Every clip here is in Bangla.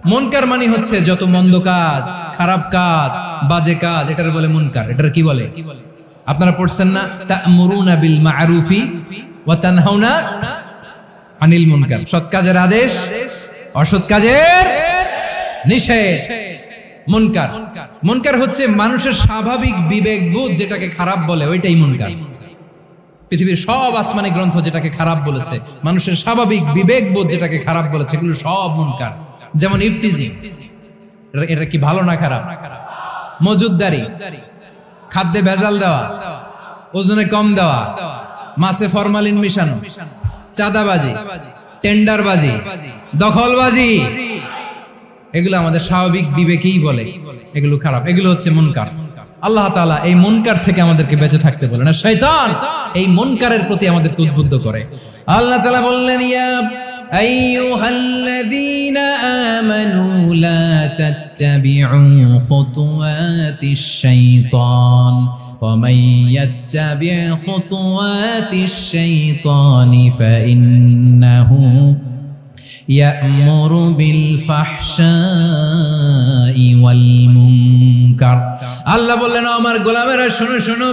মুনকার মানে হচ্ছে যত মন্দ কাজ, খারাপ কাজ, বাজে কাজ, এটার বলে মুনকার। এটার কি বলে? আপনারা পড়ছেন না, তা'মুরুনা বিল মা'রুফি ওয়া তানহাউনা আনিল মুনকার। সৎ কাজের আদেশ, অসৎ কাজের নিষেধ। মুনকার, মুনকার হচ্ছে মানুষের স্বাভাবিক বিবেকবোধ যেটাকে খারাপ বলে, ওইটাই মুনকার। পৃথিবীর সব আসমানি গ্রন্থ যেটাকে খারাপ বলেছে, মানুষের স্বাভাবিক বিবেকবোধ যেটাকে খারাপ বলেছে, এগুলো সব মুনকার। যেমন ইফতিজিং, এটা কি ভালো না খারাপ? মজুদদারি, খাদ্যে ভেজাল দেওয়া, ওজনে কম দেওয়া, মাছে ফরমালিন মিশানো, চাঁদাবাজি, টেন্ডারবাজি, দখলবাজি, এগুলো আমাদের স্বাভাবিক বিবেকেই বলে এগুলো খারাপ, এগুলো হচ্ছে মুনকার। আল্লাহ তাআলা এই মুনকার থেকে আমাদেরকে বেঁচে থাকতে বলেন, আর শয়তান এই মুনকারের প্রতি আমাদেরকে উদ্বুদ্ধ করে। আল্লাহ তাআলা বললেন, ইয়া আইয়ুহাল্লাযীনা আমানু লা তাত্তাবিউ খুতুওয়াতিশ শাইতান ওয়া মান ইয়াত্তাবি' খুতুওয়াতিশ শাইতানি ফাইন্নাহু ইয়া'মুরু বিল ফাহশাই ওয়াল মুনকার। আল্লাহ বললেন, আমার গোলামেরা শোনো শোনো,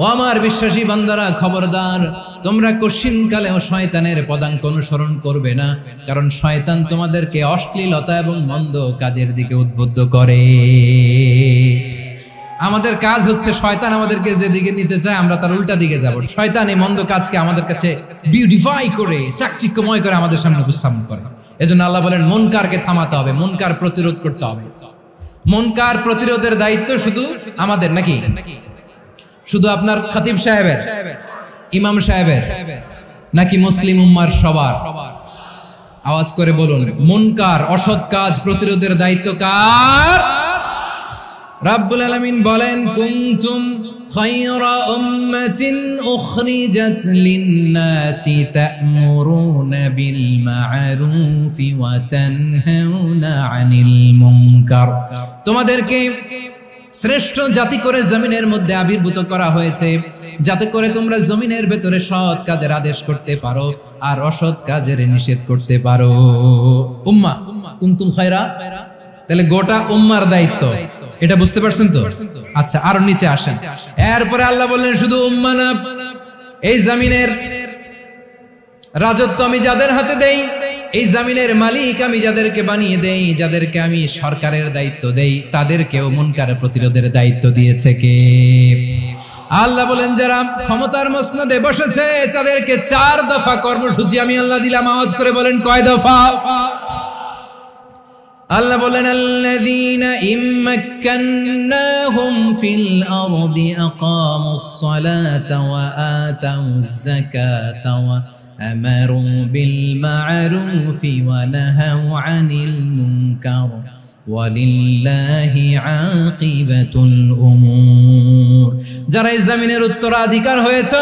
ও আমার বিশ্বাসী বান্দারা খবরদার, তোমরা কশিনকালেও শয়তানের পদাঙ্ক অনুসরণ করবে না, কারণ শয়তান তোমাদেরকে অশ্লীলতা এবং মন্দ কাজের দিকে উদ্বুদ্ধ করে। আমাদের কাজ হচ্ছে শয়তান আমাদেরকে যেদিকে নিতে চায় আমরা তার উল্টা দিকে যাব। শয়তান এই মন্দ কাজকে আমাদের কাছে বিউটিফাই করে, চাকচিক্যময় করে আমাদের সামনে উপস্থাপন করে। এজন্য আল্লাহ বলেন, মুনকারকে থামাতে হবে, মুনকার প্রতিরোধ করতে হবে। মুনকার প্রতিরোধের দায়িত্ব শুধু আমাদের নাকি? শুধু আপনার খতিব সাহেবের, ইমাম সাহেবের, নাকি মুসলিম উম্মার সবার? আওয়াজ করে বলুন, মুনকার অসৎ কাজ প্রতিরোধের দায়িত্ব কার? রাব্বুল আলামিন বলেন, কুনতুম খায়রা উম্মাতিন উখরিজাত লিন-নাসি তা'মুরুনা বিল মা'রুফি ওয়া তানহাউনা আনিল মুনকার। তোমাদেরকে শ্রেষ্ঠ জাতি করে জমিনের মধ্যে আবির্ভূত করা হয়েছে, যাতে করে তোমরা জমিনের ভেতরে সৎ কাজের আদেশ করতে পারো আর অসৎ কাজের নিষেধ করতে পারো। উম্মাহ, কুনতুম খায়রা, তাহলে গোটা উম্মার দায়িত্ব, এটা বুঝতে পারছেন তো? আচ্ছা, আরো নিচে আসেন। এরপরে আল্লাহ বললেন, শুধু উম্মাহ না, এই জমিনের রাজত্ব আমি যাদের হাতে দেই, এই জমিনের মালিক আমি যাদেরকে বানিয়ে দেই, যাদেরকে আমি সরকারের দায়িত্ব দেই, তাদেরকেও মুনকার প্রতিরোধের দায়িত্ব দিয়েছে কে? আল্লাহ বলেন, যারা ক্ষমতার মসনদে বসেছে তাদেরকে 4 দফা কর্মসূচি আমি আল্লাহ দিলাম। আওয়াজ করে বলেন, কয় দফা? আল্লাহ বলেন, আল্লাযীনা ইম্মাক্কান্নাহুম ফিল আরদি আকামুস সালাতা ওয়া আতাউয যাকাতা ওয়া আমারু বিল মা'রুফি ওয়া নাহাউ আনিল মুনকার ওয়ালিল্লাহি আকিবাতুল উমুর। যারা এই জমিনের উত্তরাধিকার হয়েছে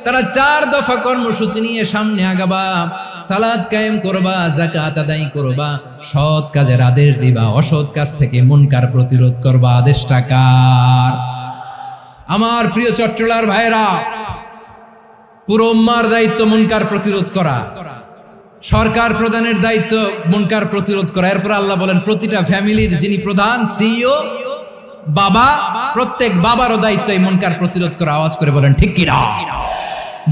তারা 4 দফা কর্মসূচি নিয়ে সামনে আগাবা। সালাত কায়েম করবা, যাকাত আদায় করবা, সৎ কাজের আদেশ দিবা, অসৎ কাজ থেকে মুনকার প্রতিরোধ করবা। আদেশটা কার? আমার প্রিয় চট্টলার ভাইরা, পুরো উম্মার দায়িত্ব মুনকার প্রতিরোধ করা, সরকার প্রধানের দায়িত্ব মুনকার প্রতিরোধ করা। এরপর আল্লাহ বলেন, প্রতিটা ফ্যামিলির যিনি প্রধান, সিইও, বাবা, প্রত্যেক বাবারও দায়িত্ব এই মুনকার প্রতিরোধ করা। আওয়াজ করে বলেন, ঠিক কিনা?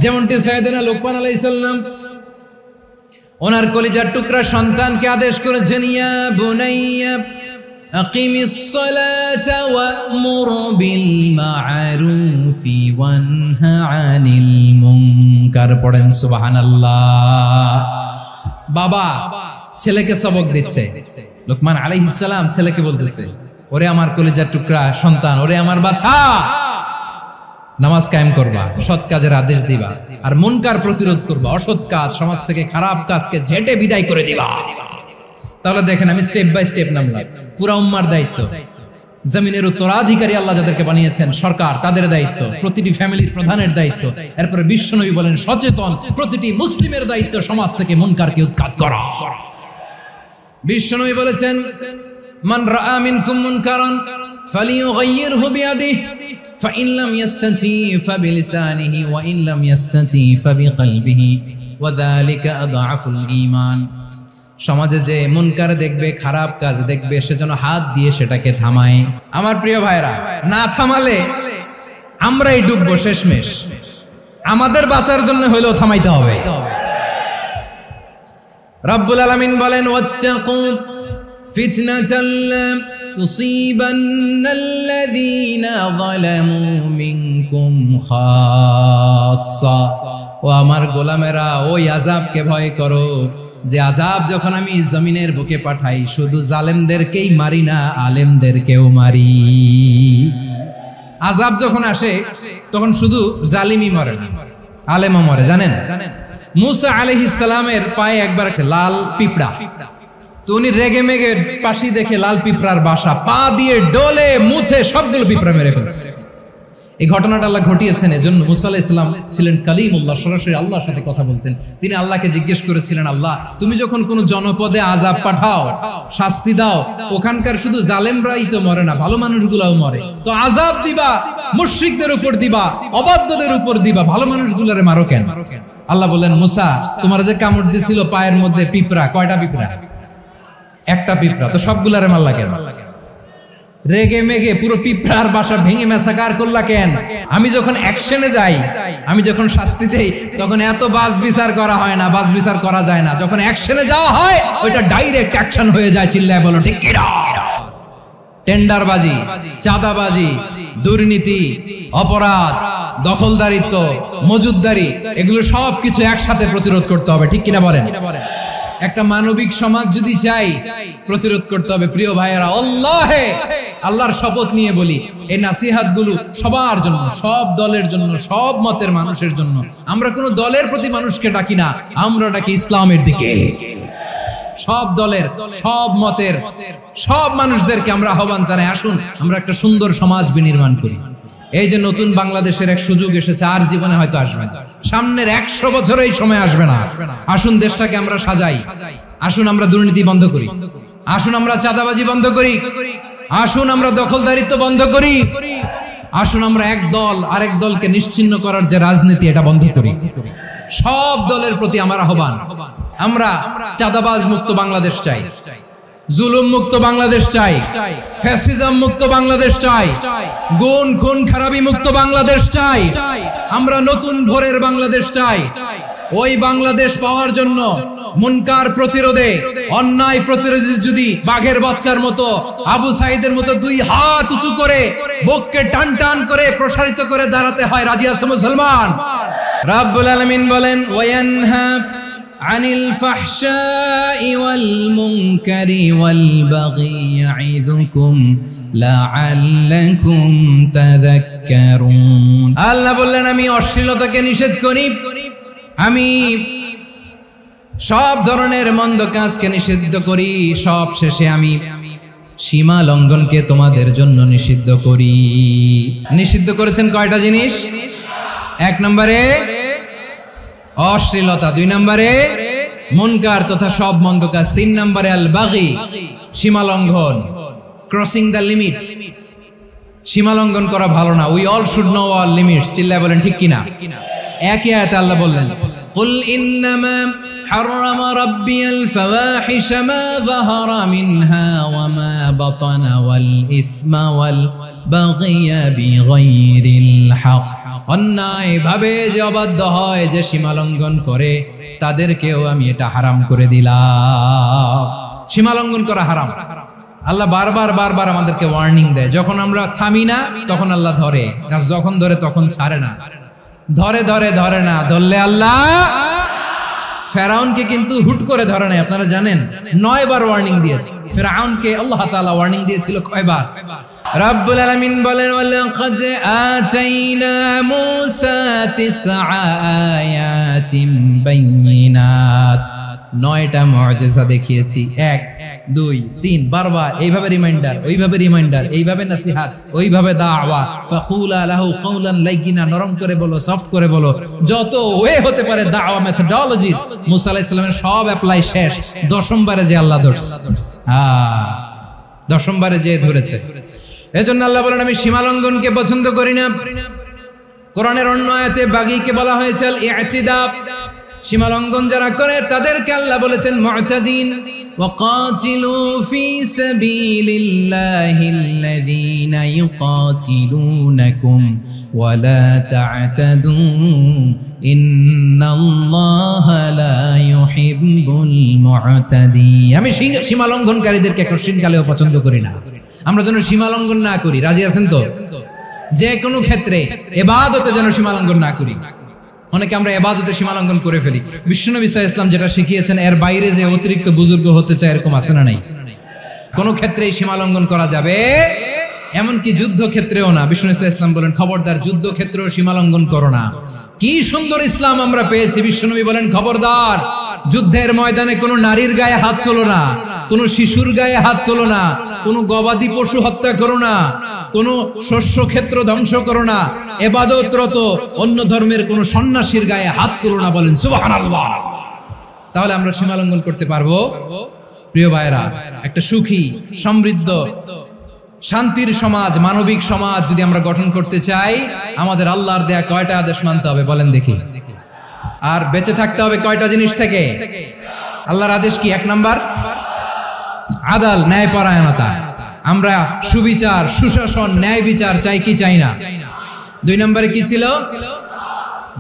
যেমনটি সাইয়েদনা লোকমান আলাইহিস সালাম ওনার কলিজার টুকরা সন্তানকে আদেশ করেছেন, ইয়া বুনাইয়া আকিমিস সালাতা ওয়া'মুর বিল মা'রুফি ওয়ানহা আনিল মুনকার। পড়েন সুবহানাল্লাহ। বাবা ছেলেকে সবক দিচ্ছে, লোকমান আলাইহিস সালাম ছেলেকে বলতেছে, ওরে আমার কলিজার টুকরা সন্তান, ওরে আমার বাছা, নামাজ কায়েম করবা, সৎ কাজের আদেশ দিবা, আর মুনকার প্রতিরোধ করবা, অসৎ কাজ, সমাজ থেকে খারাপ কাজকে ঝেঁটে বিদায় করে দিবা। তাহলে দেখেন, আমি স্টেপ বাই স্টেপ নামলাম। পুরা উম্মার দায়িত্ব, জমিনের উত্তরাধিকারী আল্লাহ যাদেরকে বানিয়েছেন সরকার, তাদের দায়িত্ব, প্রতিটি ফ্যামিলির প্রধানের দায়িত্ব। এরপরে বিশ্বনবী বলেন, সচেতন প্রতিটি মুসলিমের দায়িত্ব সমাজ থেকে মুনকারকে উৎখাত করা। বিশ্বনবী বলেছেন, মান রাআ মিনকুম মুনকারান ফালিয়ুগাইয়িরহু বিয়াদিহি ফাইন লাম ইয়াস্তাতি ফাবিলিসানিহি ওয়া ইন লাম ইয়াস্তাতি ফাবিকলবিহি ওয়া যালিকা আযআফুল ঈমান। সমাজে যে মুনকার দেখবে, খারাপ কাজ দেখবে, সে যেন হাত দিয়ে সেটাকে থামায়। আমার প্রিয় ভাইরা, না থামালে আমরাই ডুববো শেষমেশ। আমাদের বাঁচার জন্য হইলেও থামাইতে হবে। রব্বুল আলামিন বলেন, ওয়াত্তাকু ফিতনাতাল লা তুসিবান্নাল্লাযীনা যালামু মিনকুম খাসসা। ও আমার গোলামেরা, ওই আযাবকে ভয় করো যে আযাব যখন আমি জমিনের বুকে পাঠাই, শুধু জালেমদেরকেই মারি না, আলেমদেরকেও মারি। আযাব যখন আসে তখন শুধু জালিমই মরে না, আলেমও মরে। জানেন, মুসা আলাইহিস সালামের পায়ে একবার একটা লাল পিঁপড়া, তো উনি রেগে মেগে পাশি দেখে লাল পিঁপড়ার বাসা, পা দিয়ে ডলে মুছে সবগুলো পিঁপড়া মেরে ফেলছে। এই ঘটনাটা আল্লাহ ঘটিয়েছেন এজন্য মুসা আলাইহিস সালাম ছিলেন কালিমুল্লাহ, সরাসরি আল্লাহর সাথে কথা বলতেন। তিনি আল্লাহকে জিজ্ঞেস করেছিলেন, আল্লাহ তুমি যখন কোনো জনপদে আযাব পাঠাও, শাস্তি দাও, ওখানকার শুধু জালেমরাই তো মরে না, ভালো মানুষগুলাও মরে, তো আযাব দিবা মুশরিকদের উপর দিবা, অবাধ্যদের উপর দিবা, ভালো মানুষগুলোরে মারো কেন? আল্লাহ বললেন, মুসা তোমার যে কামড় দিছিল পায়ের মধ্যে পিঁপড়া, কয়টা পিঁপড়া? একটা পিঁপড়া, তো সবগুলারে মারলা কেন? রেগে মেগে পুরো পিঁপড়ার বাসা ভেঙে ম্যাসাকার করলা কেন? আমি যখন অ্যাকশনে যাই, আমি যখন শাস্তি দেই, তখন এত বাস বিচার করা হয় না, বাস বিচার করা যায় না। যখন অ্যাকশনে যাওয়া হয়, ওইটা ডাইরেক্ট অ্যাকশন হয়ে যায়। চিল্লায় বলো ঠিক কিনা? টেন্ডারবাজি, চাঁদাবাজি, দুর্নীতি, অপরাধ, দখলদারিত্ব, মজুদদারি, এগুলো সব কিছু একসাথে প্রতিরোধ করতে হবে। ঠিক কিনা বলেন? একটা মানবিক সমাজ যদি চাই, প্রতিরোধ করতে হবে। প্রিয় ভাইয়েরা, আল্লাহর শপথ নিয়ে বলি, এই নাসিহাত গুলো সবার জন্য, সব দলের জন্য, সব মতের মানুষের জন্য। আমরা কোন দলের প্রতি মানুষকে ডাকি না, আমরা ডাকি ইসলামের দিকে। সব দলের, সব মতের, সব মানুষদেরকে আমরা আহ্বান জানাই, আসুন আমরা একটা সুন্দর সমাজ বিনির্মাণ করি। এই যে নতুন বাংলাদেশের এক সুযোগ এসেছে, আর জীবনে হয়তো আসবে না, সামনের 100 বছর এই সময় আসবে না। আসুন দেশটাকে আমরা সাজাই, আসুন আমরা দুর্নীতি বন্ধ করি, আসুন আমরা চাঁদাবাজি বন্ধ করি, আসুন আমরা দখলদারিত্ব বন্ধ করি, আসুন আমরা এক দল আরেক দলকে নিশ্চিহ্ন করার যে রাজনীতি, এটা বন্ধ করি। সব দলের প্রতি আমার আহ্বান, আমরা চাঁদাবাজ মুক্ত বাংলাদেশ চাই, জুলুম মুক্ত বাংলাদেশ চাই, ফ্যাসিজম মুক্ত বাংলাদেশ চাই, গুণ খুন খারাপি মুক্ত বাংলাদেশ চাই, আমরা নতুন ভোরের বাংলাদেশ চাই। ওই বাংলাদেশ পাওয়ার জন্য মুনকার প্রতিরোধে, অন্যায় প্রতিরোধে যদি বাঘের বাচ্চার মতো, আবু সাইদের মতো 2 হাত উঁচু করে, বুককে টান টান করে প্রসারিত করে দাঁড়াতে হয়, রাজি আছো মুসলমান? রাব্বুল আলামিন বলেন, ওয়ায়ানহা আনিল ফাহশাই ওয়াল মুনকারি ওয়াল বাগি ইয়াইযুকুম লাআল্লাকুম তাযাক্কারুন। আল্লাহ বললেন, আমি অশ্লীলতাকে নিষেধ করি, আমি সব ধরনের মন্দ কাজকে নিষিদ্ধ করি, সব শেষে আমি সীমা লঙ্ঘনকে তোমাদের জন্য নিষিদ্ধ করি। নিষিদ্ধ করেছেন কয়টা জিনিস? 1 নম্বরে অশ্লীলতা, 2 নম্বরে মুনকার তথা সব মন্দ কাজ, 3 নম্বরে আল বাগি, সীমা লঙ্ঘন, ক্রসিং দ্য লিমিট। সীমা লঙ্ঘন করা ভালো না। We all should know our limits. চিল্লায় বলেন ঠিক কিনা? একই আয়াতে আল্লাহ বললেন, কুল ইন্নামা হাররামা রাব্বিয়াল ফাওয়াহিশা মা যাহারা মিনহা ওয়া মা বাতানা ওয়াল ইসমা ওয়াল বাগিয়া বিগাইরিল হক। অন্যায় ভাবে যে অবাধ্য হয়, যে সীমা লঙ্ঘন করে, তাদেরকেও আমি এটা হারাম করে দিলাম। সীমা লঙ্ঘন করা হারাম। আল্লাহ বারবার আমাদেরকে ওয়ার্নিং দেয়। যখন আমরা থামি না, তখন আল্লাহ ধরে, আর যখন ধরে তখন ছাড়ে না। ধরে না, ধরলে আল্লাহ। ফেরাউনকে কিন্তু হুট করে ধরে নাই, আপনারা জানেন, 9 বার ওয়ার্নিং দিয়েছে। ফেরাউনকে আল্লাহ তাআলা ওয়ার্নিং দিয়েছিল কয়বার? রাব্বুল আলামিন বলেন, ওয়ালাকাদ আতাইনা মূসা 9 আয়াতিন বাইয়িনাত। 9টা মুআজিজা দেখিয়েছি, 1 2 3, বারবার এইভাবে রিমাইন্ডার, ওইভাবে রিমাইন্ডার, এইভাবে নসিহত, ওইভাবে দাওয়া। ফাকুলা লাহু কাওলান লাইয়িনা, নরম করে বলো, সফট করে বলো, যত ওয়ে হতে পারে দাওয়া মেথডোলজি। মুসা আলাইহিস সালামের সব অ্যাপ্লাই শেষ, 10ম বারে যে আল্লাহ ধরছে। 10ম বারে যে ধরেছে। এজন্য আল্লাহ বলেন, আমি সীমা লঙ্ঘনকে পছন্দ করি না। কোরআনের অন্য আয়াতে বাগীকে বলা হয়েছে আল ইতিদা, সীমা লঙ্ঘন যারা করে তাদেরকে আল্লাহ বলেছেন মুতাদিন। ওয়াকাতিলু ফি সাবিলিল্লাহিল্লাযীনা ইউকাতিলুনাকুম ওয়া লা তা'তাদু ইন্নাল্লাহা লা ইউহিব্বুল মু'তাদিন। আমি সীমা লঙ্ঘনকারীদেরকে কোশ্চিনকালেও পছন্দ করি না। আমরা যেন সীমা লঙ্ঘন না করি, রাজি আছেন তো? যে কোনো ক্ষেত্রে ইবাদতে যেন সীমা লঙ্ঘন না করি। অনেকে আমরা ইবাদতে সীমা লঙ্ঘন করে ফেলি। বিশ্বনবী সাল্লাল্লাহু আলাইহি ওয়াসাল্লাম যেটা শিখিয়েছেন এর বাইরে যে অতিরিক্ত বুজুর্গ হতে চায় এরকম আছে না নাই? কোন ক্ষেত্রেই সীমা লঙ্ঘন করা যাবে, এমনকি যুদ্ধ ক্ষেত্রেও না। বিশ্বনবী সাল্লাল্লাহু আলাইহি ওয়াসাল্লাম বলেন খবরদার যুদ্ধ ক্ষেত্রেও সীমা লঙ্ঘন করো না। কি সুন্দর ইসলাম আমরা পেয়েছি। বিশ্বনবী বলেন খবরদার যুদ্ধের ময়দানে কোনো নারীর গায়ে হাত তোলো না, কোনো শিশুর গায়ে হাত তোলো না, কোনো গবাদি পশু হত্যা করো না, কোনো শস্য ক্ষেত্র ধ্বংস করো না, ইবাদতরত অন্য ধর্মের কোনো সন্ন্যাসীর গায়ে হাত তোলো না। বলেন সুবহানাল্লাহ। তাহলে আমরা সীমা লঙ্ঘন করতে পারবো? প্রিয় ভাইরা, একটা সুখী সমৃদ্ধ শান্তির সমাজ, মানবিক সমাজ যদি আমরা গঠন করতে চাই, আমাদের আল্লাহর দেয়া কয়টা আদেশ মানতে হবে বলেন দেখি? আর বেঁচে থাকতে হবে কয়টা জিনিস থেকে? আল্লাহর আদেশ কি? 1 নাম্বার আদাল, ন্যায়পরায়ণতা। আমরা সুবিচার, সুশাসন, ন্যায় বিচার চাই কি চাই না? 2 নম্বরে কি ছিল?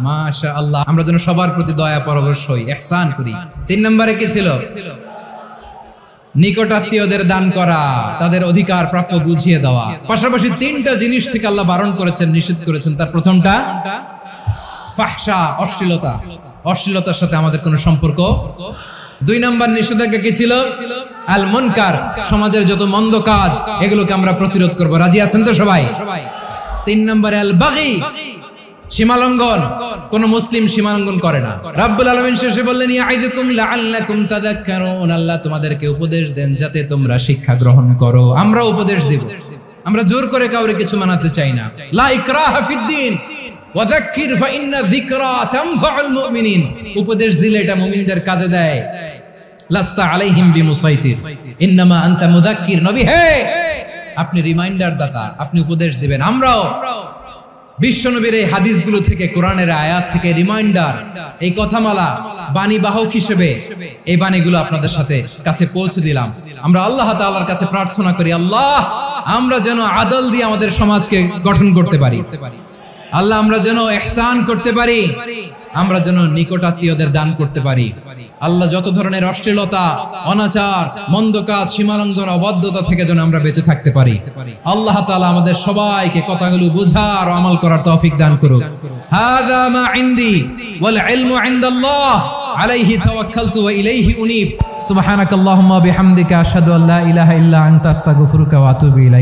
মাশাআল্লাহ, আমরা যেন সবার প্রতি দয়া পরবশ হই, ইহসান করি। 3 নম্বরে কি ছিল? নিকটাত্মীয়দের দান করা, তাদের অধিকার প্রাপ্য বুঝিয়ে দেওয়া। পাশাপাশি 3টা জিনিস থেকে আল্লাহ বারণ করেছেন, নিষেধ করেছেন। তার প্রথমটা ফাহশা, অশ্লীলতা। অশ্লীলতার সাথে আমাদের কোনো সম্পর্ক। 2 নম্বর নিষেধাজ্ঞা কি ছিল? আল মুনকার, সমাজের যত মন্দ কাজ এগুলোকে আমরা প্রতিরোধ করব। রাজি আছেন তো সবাই? 3 নম্বরে আল বাগি, সীমালঙ্ঘন। কোন মুসলিম সীমালঙ্ঘন করে না। রাব্বুল আলামিন শেষে বললেন ইয়াইদুকুম লাআল্লাকুম তাযাক্কারুন, আল্লাহ তোমাদেরকে উপদেশ দেন যাতে তোমরা শিক্ষা গ্রহণ করো। আমরা উপদেশ দেব, আমরা জোর করে কাউরে কিছু মানাতে চাই না। লা ইকরাহা ফিদ্দিন ওয়াযাক্কির ফাইন্না যিকরা তানফাউল মুমিনিন। উপদেশ দিলে এটা মুমিনদের কাজে দেয়। লাস্তা আলাইহিম বিমুসাইতির ইন্নামা আনতা মুযাক্কির। নবী হে, আপনি রিমাইন্ডার দাতা, আপনি উপদেশ দিবেন। আমরাও বিশ্বনবীর এই হাদিসগুলো থেকে, কোরআনের আয়াত থেকে রিমাইন্ডার, এই কথামালা বাণী বাহক হিসেবে এই বাণীগুলো আপনাদের সাথে কাছে পৌঁছে দিলাম। আমরা আল্লাহ তাআলার কাছে প্রার্থনা করি, আল্লাহ আমরা যেন আদল দিয়ে আমাদের সমাজকে গঠন করতে পারি। আল্লাহ আমরা যেন ইহসান করতে পারি, আমরা যেন নিকটাত্মীয়দের দান করতে পারি। আল্লাহ যত ধরনের অশ্লীলতা, অনাচার, মন্দ কাজ, সীমালঙ্ঘন, অবাধ্যতা থেকে যেন আমরা বেঁচে থাকতে পারি। আল্লাহ তাআলা আমাদের সবাইকে কথাগুলো বোঝার ও আমল করার তৌফিক দান করুক। হাযা মা ইনদি ওয়াল ইলমু ইনদাল্লাহ আলাইহি তাওয়াক্কালতু ওয়া ইলাইহি উনীব। সুবহানাকাল্লাহুম্মা বিহামদিকা আশহাদু আল্লা ইলাহা ইল্লা আনতা আস্তাগফিরুকা ওয়া আতুবু ইলাইক।